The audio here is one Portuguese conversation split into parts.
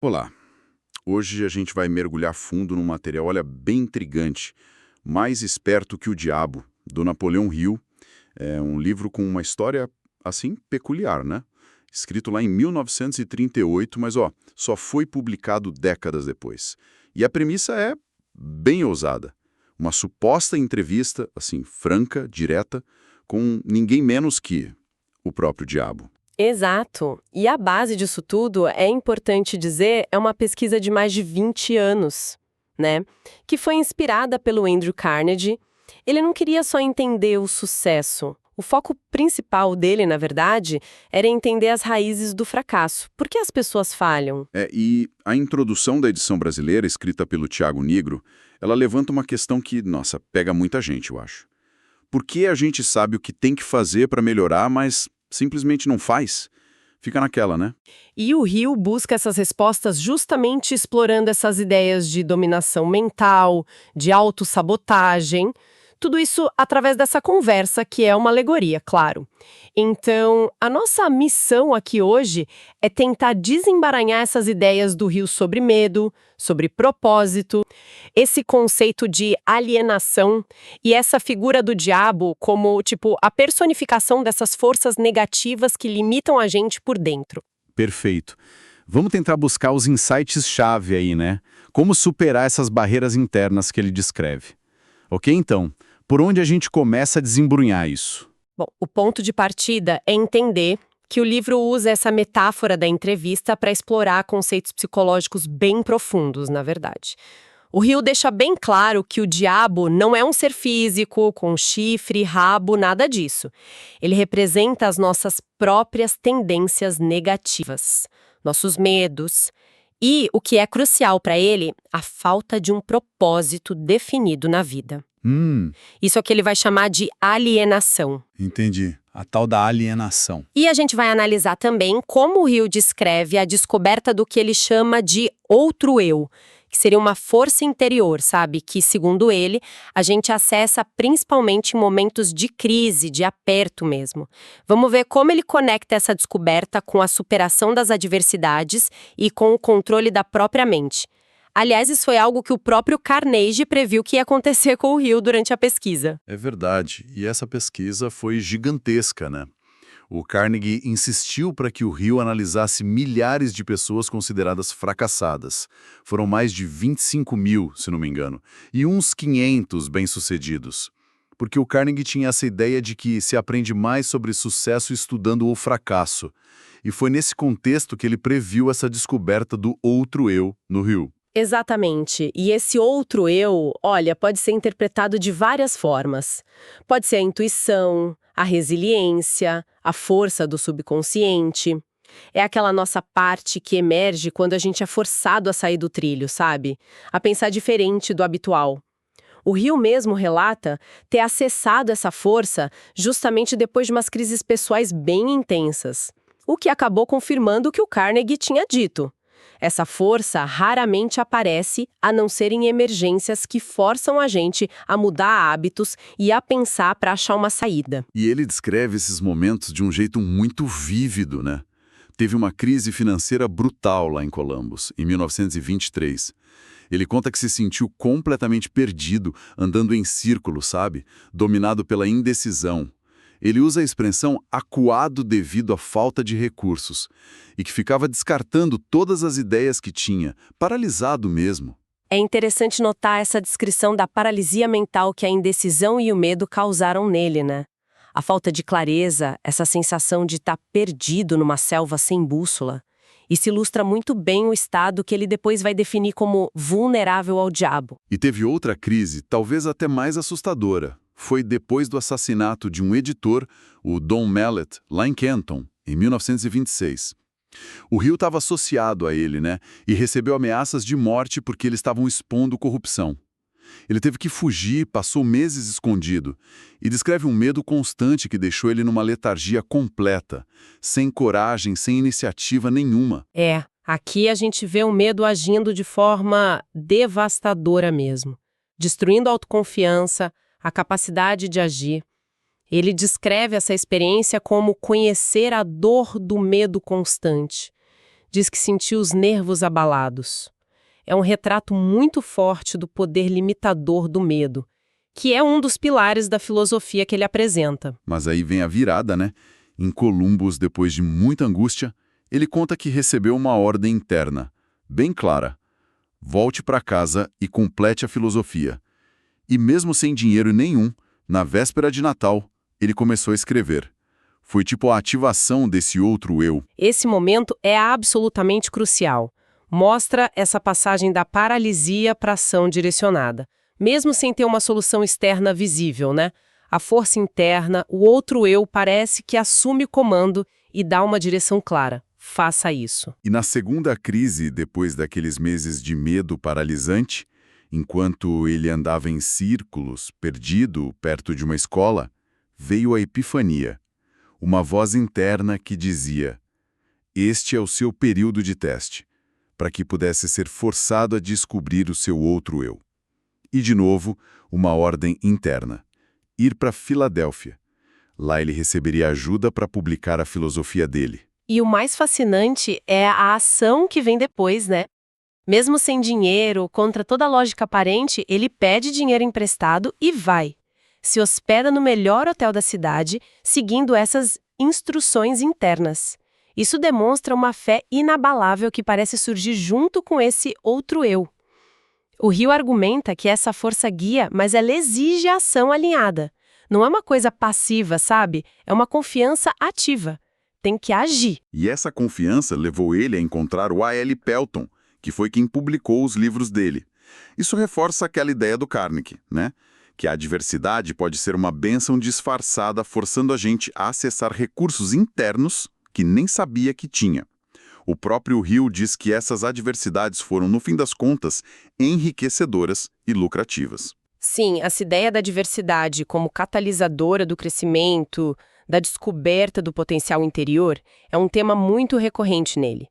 Olá, hoje a gente vai mergulhar fundo num material, olha, bem intrigante, Mais Esperto que o Diabo, do Napoleão Hill. É um livro com uma história, assim, peculiar, né? Escrito lá em 1938, mas, ó, só foi publicado décadas depois. E a premissa é bem ousada. Uma suposta entrevista, assim, franca, direta, com ninguém menos que o próprio diabo. Exato. E a base disso tudo, é importante dizer, é uma pesquisa de mais de 20 anos, né? Que foi inspirada pelo Andrew Carnegie. Ele não queria só entender o sucesso. O foco principal dele, na verdade, era entender as raízes do fracasso. Por que as pessoas falham? E a introdução da edição brasileira, escrita pelo Tiago Nigro, ela levanta uma questão que, nossa, pega muita gente, eu acho. Por que a gente sabe o que tem que fazer para melhorar, mas simplesmente não faz? Fica naquela, né? E o Rio busca essas respostas justamente explorando essas ideias de dominação mental, de autossabotagem, tudo isso através dessa conversa, que é uma alegoria, claro. Então, a nossa missão aqui hoje é tentar desembaraçar essas ideias do Rio sobre medo, sobre propósito, esse conceito de alienação e essa figura do diabo como, tipo, a personificação dessas forças negativas que limitam a gente por dentro. Perfeito. Vamos tentar buscar os insights-chave aí, né? Como superar essas barreiras internas que ele descreve. Ok, então? Por onde a gente começa a desembrunhar isso? Bom, o ponto de partida é entender que o livro usa essa metáfora da entrevista para explorar conceitos psicológicos bem profundos, na verdade. O Hill deixa bem claro que o diabo não é um ser físico, com chifre, rabo, nada disso. Ele representa as nossas próprias tendências negativas, nossos medos e, o que é crucial para ele, a falta de um propósito definido na vida. Isso é o que ele vai chamar de alienação. Entendi. A tal da alienação. E a gente vai analisar também como o Hill descreve a descoberta do que ele chama de outro eu, que seria uma força interior, sabe? Que, segundo ele, a gente acessa principalmente em momentos de crise, de aperto mesmo. Vamos ver como ele conecta essa descoberta com a superação das adversidades e com o controle da própria mente. Aliás, isso foi algo que o próprio Carnegie previu que ia acontecer com o Hill durante a pesquisa. É verdade. E essa pesquisa foi gigantesca, né? O Carnegie insistiu para que o Hill analisasse milhares de pessoas consideradas fracassadas. Foram mais de 25 mil, se não me engano, e uns 500 bem-sucedidos. Porque o Carnegie tinha essa ideia de que se aprende mais sobre sucesso estudando o fracasso. E foi nesse contexto que ele previu essa descoberta do outro eu no Hill. Exatamente. E esse outro eu, olha, pode ser interpretado de várias formas. Pode ser a intuição, a resiliência, a força do subconsciente. É aquela nossa parte que emerge quando a gente é forçado a sair do trilho, sabe? A pensar diferente do habitual. O Hill mesmo relata ter acessado essa força justamente depois de umas crises pessoais bem intensas, o que acabou confirmando o que o Carnegie tinha dito. Essa força raramente aparece a não ser em emergências que forçam a gente a mudar hábitos e a pensar para achar uma saída. E ele descreve esses momentos de um jeito muito vívido, né? Teve uma crise financeira brutal lá em Columbus, em 1923. Ele conta que se sentiu completamente perdido, andando em círculo, sabe? Dominado pela indecisão. Ele usa a expressão acuado devido à falta de recursos e que ficava descartando todas as ideias que tinha, paralisado mesmo. É interessante notar essa descrição da paralisia mental que a indecisão e o medo causaram nele, né? A falta de clareza, essa sensação de estar perdido numa selva sem bússola. Isso ilustra muito bem o estado que ele depois vai definir como vulnerável ao diabo. E teve outra crise, talvez até mais assustadora. Foi depois do assassinato de um editor, o Don Mallet, lá em Canton, em 1926. O Hill estava associado a ele, né? E recebeu ameaças de morte porque eles estavam expondo corrupção. Ele teve que fugir, passou meses escondido, e descreve um medo constante que deixou ele numa letargia completa, sem coragem, sem iniciativa nenhuma. Aqui a gente vê o medo agindo de forma devastadora mesmo, destruindo a autoconfiança, a capacidade de agir. Ele descreve essa experiência como conhecer a dor do medo constante, diz que sentiu os nervos abalados. É um retrato muito forte do poder limitador do medo, que é um dos pilares da filosofia que ele apresenta. Mas aí vem a virada, né? Em Columbus, depois de muita angústia, ele conta que recebeu uma ordem interna, bem clara. Volte para casa e complete a filosofia. E mesmo sem dinheiro nenhum, na véspera de Natal, ele começou a escrever. Foi tipo a ativação desse outro eu. Esse momento é absolutamente crucial. Mostra essa passagem da paralisia para ação direcionada. Mesmo sem ter uma solução externa visível, né? A força interna, o outro eu, parece que assume o comando e dá uma direção clara. Faça isso. E na segunda crise, depois daqueles meses de medo paralisante, enquanto ele andava em círculos, perdido, perto de uma escola, veio a epifania. Uma voz interna que dizia: este é o seu período de teste, para que pudesse ser forçado a descobrir o seu outro eu. E, de novo, uma ordem interna: ir para Filadélfia. Lá ele receberia ajuda para publicar a filosofia dele. E o mais fascinante é a ação que vem depois, né? Mesmo sem dinheiro, contra toda a lógica aparente, ele pede dinheiro emprestado e vai. Se hospeda no melhor hotel da cidade, seguindo essas instruções internas. Isso demonstra uma fé inabalável que parece surgir junto com esse outro eu. O Hill argumenta que essa força guia, mas ela exige a ação alinhada. Não é uma coisa passiva, sabe? É uma confiança ativa. Tem que agir. E essa confiança levou ele a encontrar o A.L. Pelton, que foi quem publicou os livros dele. Isso reforça aquela ideia do Carnegie, né? Que a adversidade pode ser uma bênção disfarçada, forçando a gente a acessar recursos internos que nem sabia que tinha. O próprio Hill diz que essas adversidades foram, no fim das contas, enriquecedoras e lucrativas. Sim, essa ideia da diversidade como catalisadora do crescimento, da descoberta do potencial interior, é um tema muito recorrente nele.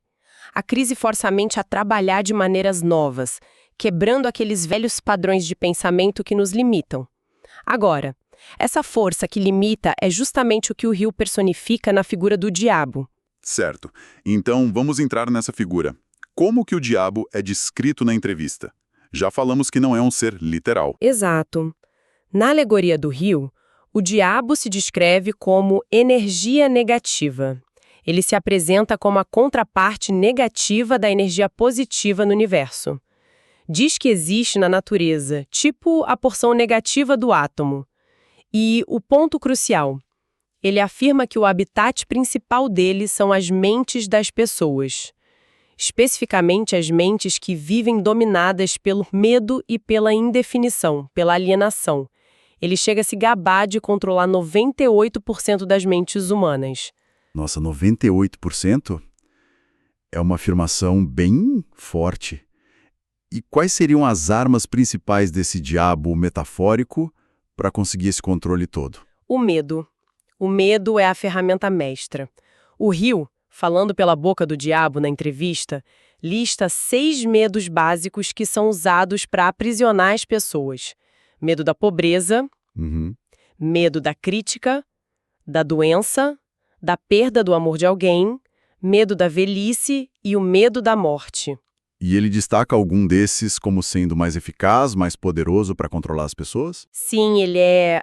A crise força a mente a trabalhar de maneiras novas, quebrando aqueles velhos padrões de pensamento que nos limitam. Agora, essa força que limita é justamente o que o Hill personifica na figura do diabo. Certo. Então, vamos entrar nessa figura. Como que o diabo é descrito na entrevista? Já falamos que não é um ser literal. Exato. Na alegoria do Hill, o diabo se descreve como energia negativa. Ele se apresenta como a contraparte negativa da energia positiva no universo. Diz que existe na natureza, tipo a porção negativa do átomo. E o ponto crucial, ele afirma que o habitat principal dele são as mentes das pessoas. Especificamente as mentes que vivem dominadas pelo medo e pela indefinição, pela alienação. Ele chega a se gabar de controlar 98% das mentes humanas. Nossa, 98%? É uma afirmação bem forte. E quais seriam as armas principais desse diabo metafórico para conseguir esse controle todo? O medo. O medo é a ferramenta mestra. O Hill, falando pela boca do diabo na entrevista, lista 6 medos básicos que são usados para aprisionar as pessoas. Medo da pobreza, medo da crítica, da doença, da perda do amor de alguém, medo da velhice e o medo da morte. E ele destaca algum desses como sendo mais eficaz, mais poderoso para controlar as pessoas? Sim, ele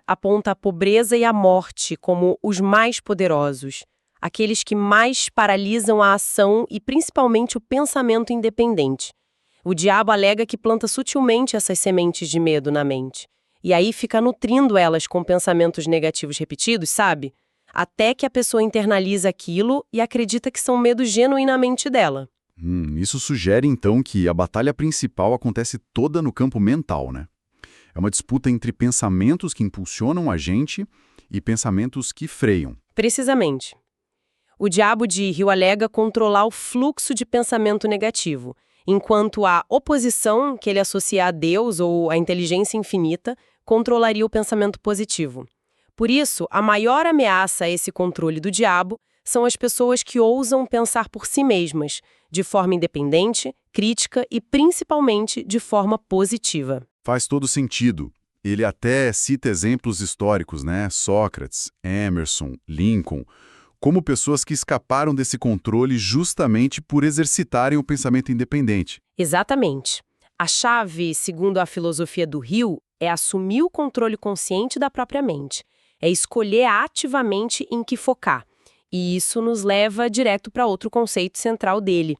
aponta a pobreza e a morte como os mais poderosos, aqueles que mais paralisam a ação e principalmente o pensamento independente. O diabo alega que planta sutilmente essas sementes de medo na mente, e aí fica nutrindo elas com pensamentos negativos repetidos, sabe? Até que a pessoa internaliza aquilo e acredita que são medos genuinamente dela. Isso sugere, então, que a batalha principal acontece toda no campo mental, né? É uma disputa entre pensamentos que impulsionam a gente e pensamentos que freiam. Precisamente. O diabo de Hill alega controlar o fluxo de pensamento negativo, enquanto a oposição, que ele associa a Deus ou à inteligência infinita, controlaria o pensamento positivo. Por isso, a maior ameaça a esse controle do diabo são as pessoas que ousam pensar por si mesmas, de forma independente, crítica e principalmente de forma positiva. Faz todo sentido. Ele até cita exemplos históricos, né? Sócrates, Emerson, Lincoln, como pessoas que escaparam desse controle justamente por exercitarem o pensamento independente. Exatamente. A chave, segundo a filosofia do Hill, é assumir o controle consciente da própria mente. É escolher ativamente em que focar. E isso nos leva direto para outro conceito central dele,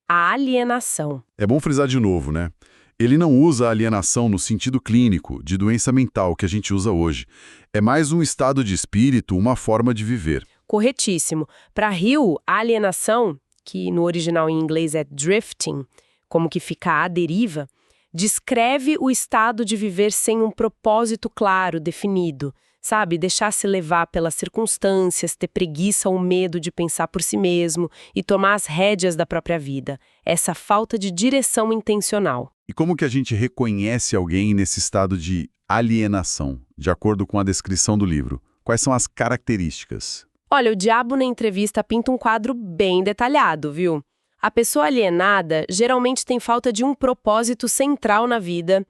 a alienação. É bom frisar de novo, né? Ele não usa a alienação no sentido clínico, de doença mental, que a gente usa hoje. É mais um estado de espírito, uma forma de viver. Corretíssimo. Para Hill, a alienação, que no original em inglês é drifting, como que fica à deriva, descreve o estado de viver sem um propósito claro, definido. Sabe, deixar-se levar pelas circunstâncias, ter preguiça ou medo de pensar por si mesmo e tomar as rédeas da própria vida. Essa falta de direção intencional. E como que a gente reconhece alguém nesse estado de alienação, de acordo com a descrição do livro? Quais são as características? Olha, o Diabo na entrevista pinta um quadro bem detalhado, viu? A pessoa alienada geralmente tem falta de um propósito central na vida,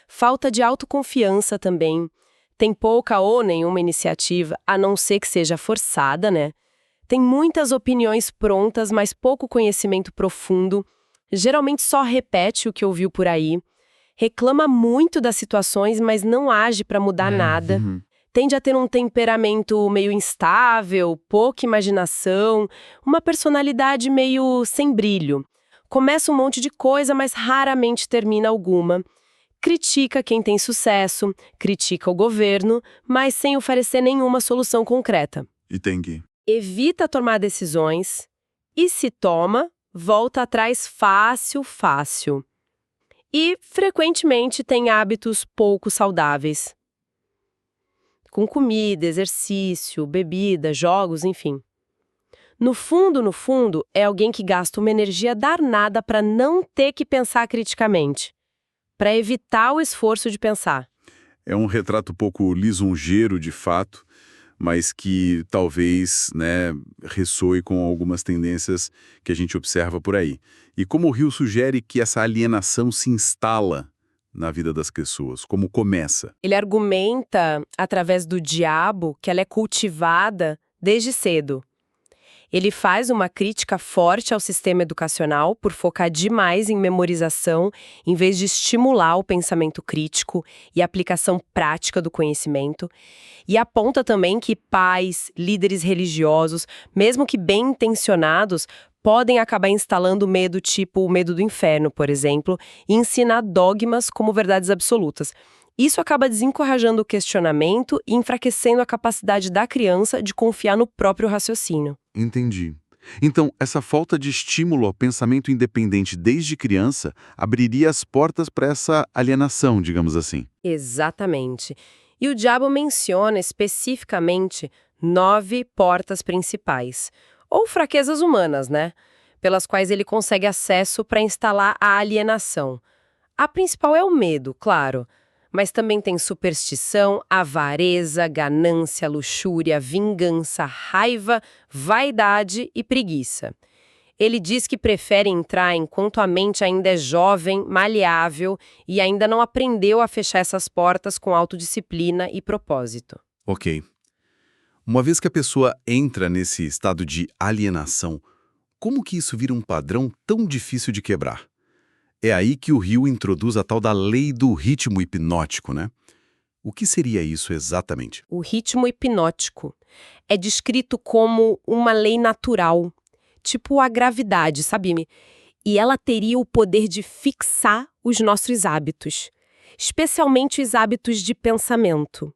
falta de autoconfiança também, tem pouca ou nenhuma iniciativa, a não ser que seja forçada, né? Tem muitas opiniões prontas, mas pouco conhecimento profundo, geralmente só repete o que ouviu por aí, reclama muito das situações, mas não age para mudar nada. Tende a ter um temperamento meio instável, pouca imaginação, uma personalidade meio sem brilho. Começa um monte de coisa, mas raramente termina alguma. Critica quem tem sucesso, critica o governo, mas sem oferecer nenhuma solução concreta. E tem que... Evita tomar decisões e, se toma, volta atrás fácil. E, frequentemente, tem hábitos pouco saudáveis. Com comida, exercício, bebida, jogos, enfim. No fundo, é alguém que gasta uma energia danada para não ter que pensar criticamente, para evitar o esforço de pensar. É um retrato pouco lisonjeiro, de fato, mas que talvez, né, ressoe com algumas tendências que a gente observa por aí. E como o Hill sugere que essa alienação se instala na vida das pessoas, como começa? Ele argumenta, através do diabo, que ela é cultivada desde cedo. Ele faz uma crítica forte ao sistema educacional por focar demais em memorização, em vez de estimular o pensamento crítico e a aplicação prática do conhecimento. E aponta também que pais, líderes religiosos, mesmo que bem intencionados, podem acabar instalando medo tipo o medo do inferno, por exemplo, e ensinar dogmas como verdades absolutas. Isso acaba desencorajando o questionamento e enfraquecendo a capacidade da criança de confiar no próprio raciocínio. Entendi. Então, essa falta de estímulo ao pensamento independente desde criança abriria as portas para essa alienação, digamos assim. Exatamente. E o diabo menciona especificamente 9 portas principais, ou fraquezas humanas, né? Pelas quais ele consegue acesso para instalar a alienação. A principal é o medo, claro. Mas também tem superstição, avareza, ganância, luxúria, vingança, raiva, vaidade e preguiça. Ele diz que prefere entrar enquanto a mente ainda é jovem, maleável e ainda não aprendeu a fechar essas portas com autodisciplina e propósito. Ok. Uma vez que a pessoa entra nesse estado de alienação, como que isso vira um padrão tão difícil de quebrar? É aí que o Hill introduz a tal da lei do ritmo hipnótico, né? O que seria isso exatamente? O ritmo hipnótico é descrito como uma lei natural, tipo a gravidade, sabe? E ela teria o poder de fixar os nossos hábitos, especialmente os hábitos de pensamento.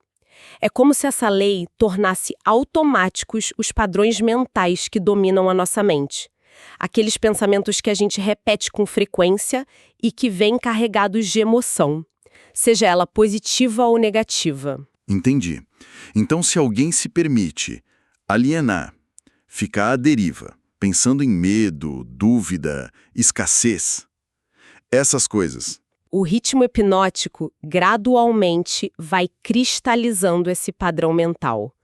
É como se essa lei tornasse automáticos os padrões mentais que dominam a nossa mente. Aqueles pensamentos que a gente repete com frequência e que vêm carregados de emoção, seja ela positiva ou negativa. Entendi. Então, se alguém se permite alienar, ficar à deriva, pensando em medo, dúvida, escassez, essas coisas... O ritmo hipnótico gradualmente vai cristalizando esse padrão mental.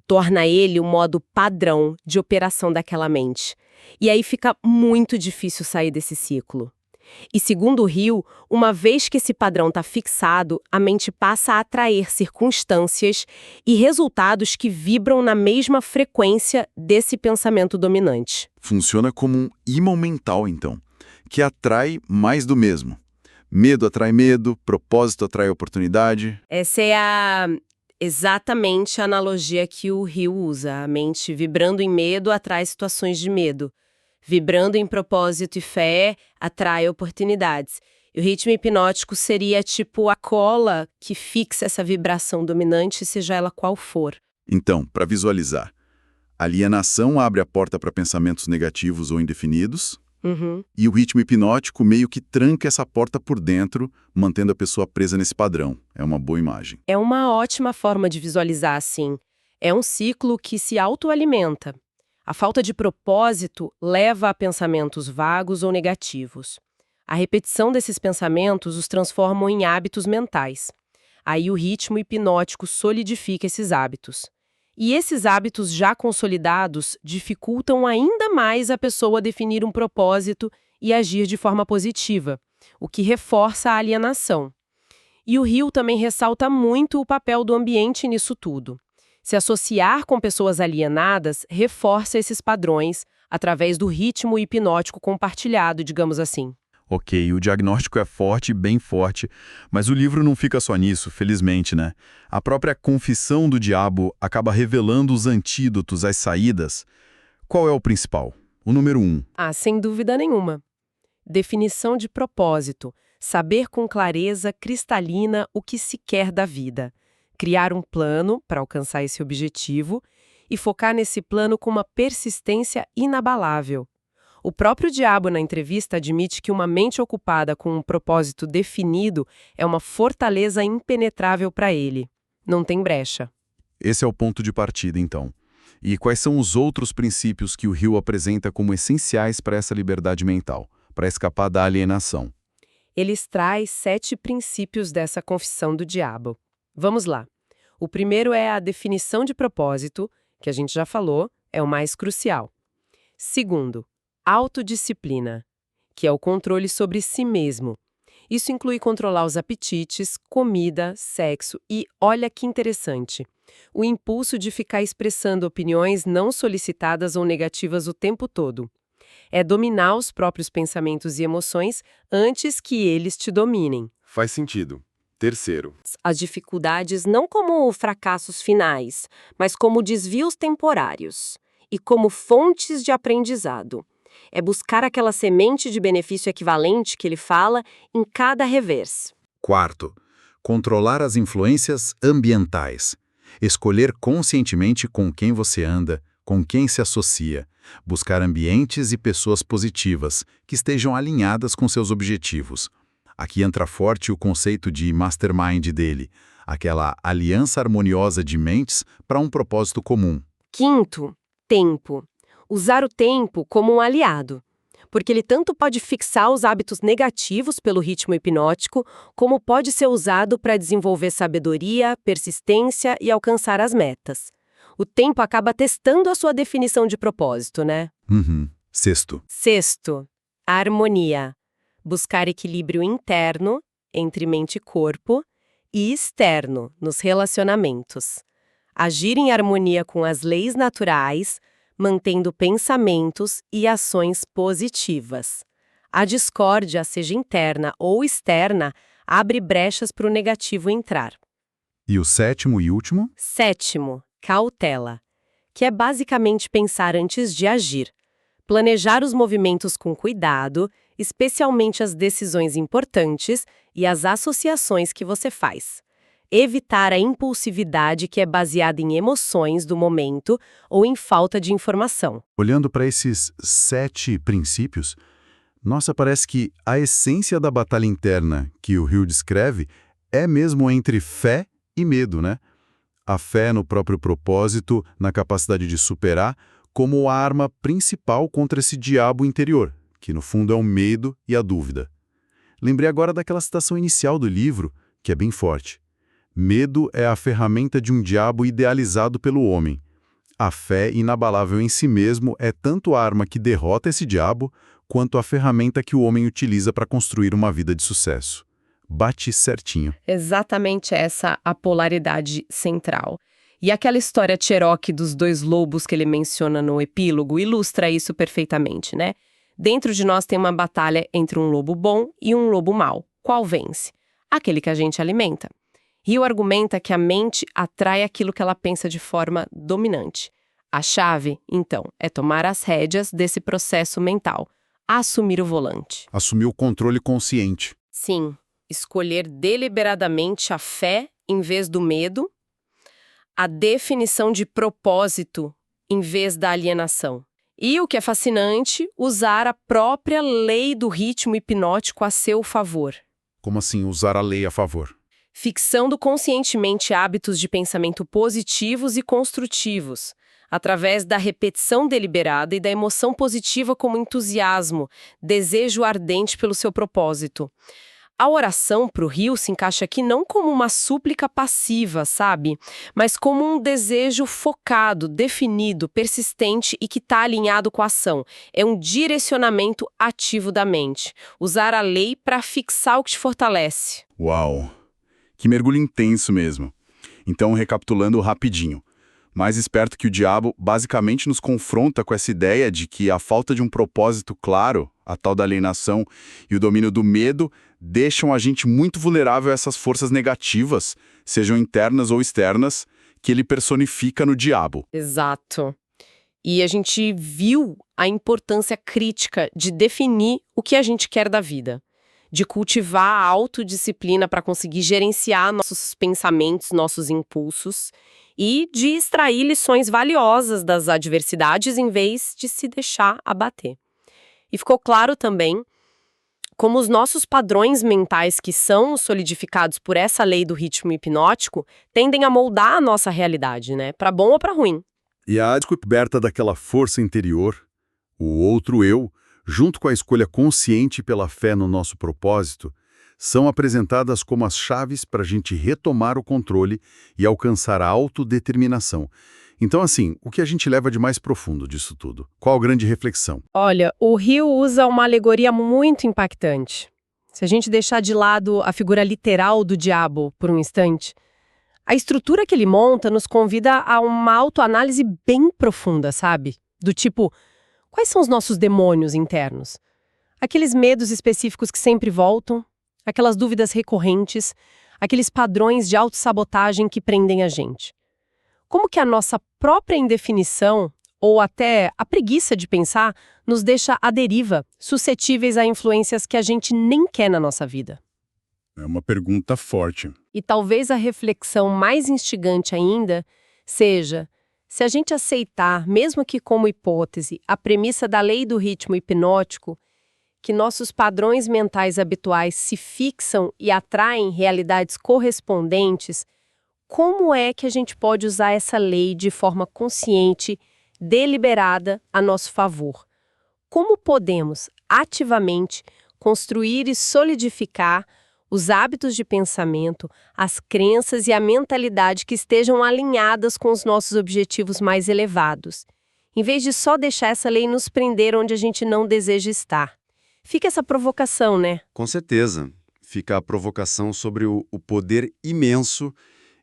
Torna ele o modo padrão de operação daquela mente. E aí fica muito difícil sair desse ciclo. E segundo o Hill, uma vez que esse padrão está fixado, a mente passa a atrair circunstâncias e resultados que vibram na mesma frequência desse pensamento dominante. Funciona como um imã mental, então, que atrai mais do mesmo. Medo atrai medo, propósito atrai oportunidade. Essa é exatamente a analogia que o Hill usa. A mente vibrando em medo atrai situações de medo. Vibrando em propósito e fé, atrai oportunidades. E o ritmo hipnótico seria tipo a cola que fixa essa vibração dominante, seja ela qual for. Então, para visualizar, alienação abre a porta para pensamentos negativos ou indefinidos, e o ritmo hipnótico meio que tranca essa porta por dentro, mantendo a pessoa presa nesse padrão. É uma boa imagem. É uma ótima forma de visualizar assim. É um ciclo que se autoalimenta. A falta de propósito leva a pensamentos vagos ou negativos. A repetição desses pensamentos os transformam em hábitos mentais. Aí o ritmo hipnótico solidifica esses hábitos. E esses hábitos já consolidados dificultam ainda mais a pessoa definir um propósito e agir de forma positiva, o que reforça a alienação. E o Hill também ressalta muito o papel do ambiente nisso tudo. Se associar com pessoas alienadas reforça esses padrões através do ritmo hipnótico compartilhado, digamos assim. Ok, o diagnóstico é forte, bem forte, mas o livro não fica só nisso, felizmente, né? A própria confissão do diabo acaba revelando os antídotos, as saídas. Qual é o principal? O número 1. Sem dúvida nenhuma. Definição de propósito. Saber com clareza cristalina o que se quer da vida. Criar um plano para alcançar esse objetivo e focar nesse plano com uma persistência inabalável. O próprio diabo, na entrevista, admite que uma mente ocupada com um propósito definido é uma fortaleza impenetrável para ele. Não tem brecha. Esse é o ponto de partida, então. E quais são os outros princípios que o Hill apresenta como essenciais para essa liberdade mental, para escapar da alienação? Ele extrai 7 princípios dessa confissão do diabo. Vamos lá. O primeiro é a definição de propósito, que a gente já falou, é o mais crucial. Segundo, autodisciplina, que é o controle sobre si mesmo. Isso inclui controlar os apetites, comida, sexo e, olha que interessante, o impulso de ficar expressando opiniões não solicitadas ou negativas o tempo todo. É dominar os próprios pensamentos e emoções antes que eles te dominem. Faz sentido. Terceiro. As dificuldades não como fracassos finais, mas como desvios temporários e como fontes de aprendizado. É buscar aquela semente de benefício equivalente que ele fala em cada revés. Quarto, controlar as influências ambientais. Escolher conscientemente com quem você anda, com quem se associa. Buscar ambientes e pessoas positivas, que estejam alinhadas com seus objetivos. Aqui entra forte o conceito de mastermind dele, aquela aliança harmoniosa de mentes para um propósito comum. Quinto, tempo. Usar o tempo como um aliado, porque ele tanto pode fixar os hábitos negativos pelo ritmo hipnótico, como pode ser usado para desenvolver sabedoria, persistência e alcançar as metas. O tempo acaba testando a sua definição de propósito, né? Sexto. Sexto, a harmonia. Buscar equilíbrio interno, entre mente e corpo, e externo, nos relacionamentos. Agir em harmonia com as leis naturais, mantendo pensamentos e ações positivas. A discórdia, seja interna ou externa, abre brechas para o negativo entrar. E o sétimo e último? Sétimo, cautela, que é basicamente pensar antes de agir. Planejar os movimentos com cuidado, especialmente as decisões importantes e as associações que você faz. Evitar a impulsividade que é baseada em emoções do momento ou em falta de informação. Olhando para esses 7 princípios, nossa, parece que a essência da batalha interna que o Hill descreve é mesmo entre fé e medo, né? A fé no próprio propósito, na capacidade de superar, como a arma principal contra esse diabo interior, que no fundo é o medo e a dúvida. Lembrei agora daquela citação inicial do livro, que é bem forte. Medo é a ferramenta de um diabo idealizado pelo homem. A fé inabalável em si mesmo é tanto a arma que derrota esse diabo, quanto a ferramenta que o homem utiliza para construir uma vida de sucesso. Bate certinho. Exatamente essa a polaridade central. E aquela história Cherokee dos dois lobos que ele menciona no epílogo ilustra isso perfeitamente, né? Dentro de nós tem uma batalha entre um lobo bom e um lobo mau. Qual vence? Aquele que a gente alimenta. Hill argumenta que a mente atrai aquilo que ela pensa de forma dominante. A chave, então, é tomar as rédeas desse processo mental, assumir o volante. Assumir o controle consciente. Sim, escolher deliberadamente a fé em vez do medo, a definição de propósito em vez da alienação. E o que é fascinante, usar a própria lei do ritmo hipnótico a seu favor. Como assim usar a lei a favor? Fixando conscientemente hábitos de pensamento positivos e construtivos, através da repetição deliberada e da emoção positiva como entusiasmo, desejo ardente pelo seu propósito. A oração para o Hill se encaixa aqui não como uma súplica passiva, sabe? Mas como um desejo focado, definido, persistente e que está alinhado com a ação. É um direcionamento ativo da mente. Usar a lei para fixar o que te fortalece. Uau! Que mergulho intenso mesmo. Então, recapitulando rapidinho. Mais esperto que o diabo basicamente nos confronta com essa ideia de que a falta de um propósito claro, a tal da alienação e o domínio do medo, deixam a gente muito vulnerável a essas forças negativas, sejam internas ou externas, que ele personifica no diabo. Exato. E a gente viu a importância crítica de definir o que a gente quer da vida, de cultivar a autodisciplina para conseguir gerenciar nossos pensamentos, nossos impulsos e de extrair lições valiosas das adversidades em vez de se deixar abater. E ficou claro também como os nossos padrões mentais, que são solidificados por essa lei do ritmo hipnótico, tendem a moldar a nossa realidade, né? Para bom ou para ruim. E a descoberta daquela força interior, o outro eu, junto com a escolha consciente pela fé no nosso propósito, são apresentadas como as chaves para a gente retomar o controle e alcançar a autodeterminação. Então, assim, o que a gente leva de mais profundo disso tudo? Qual a grande reflexão? Olha, o Hill usa uma alegoria muito impactante. Se a gente deixar de lado a figura literal do diabo por um instante, a estrutura que ele monta nos convida a uma autoanálise bem profunda, sabe? Do tipo, quais são os nossos demônios internos? Aqueles medos específicos que sempre voltam, aquelas dúvidas recorrentes, aqueles padrões de autossabotagem que prendem a gente. Como que a nossa própria indefinição, ou até a preguiça de pensar, nos deixa à deriva, suscetíveis a influências que a gente nem quer na nossa vida? É uma pergunta forte. E talvez a reflexão mais instigante ainda seja, se a gente aceitar, mesmo que como hipótese, a premissa da lei do ritmo hipnótico, que nossos padrões mentais habituais se fixam e atraem realidades correspondentes, como é que a gente pode usar essa lei de forma consciente, deliberada, a nosso favor? Como podemos, ativamente, construir e solidificar os hábitos de pensamento, as crenças e a mentalidade que estejam alinhadas com os nossos objetivos mais elevados, em vez de só deixar essa lei nos prender onde a gente não deseja estar? Fica essa provocação, né? Com certeza. Fica a provocação sobre o poder imenso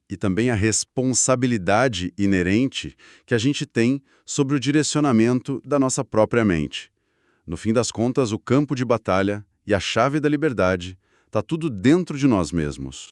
e também a responsabilidade inerente que a gente tem sobre o direcionamento da nossa própria mente. No fim das contas, o campo de batalha e a chave da liberdade está tudo dentro de nós mesmos.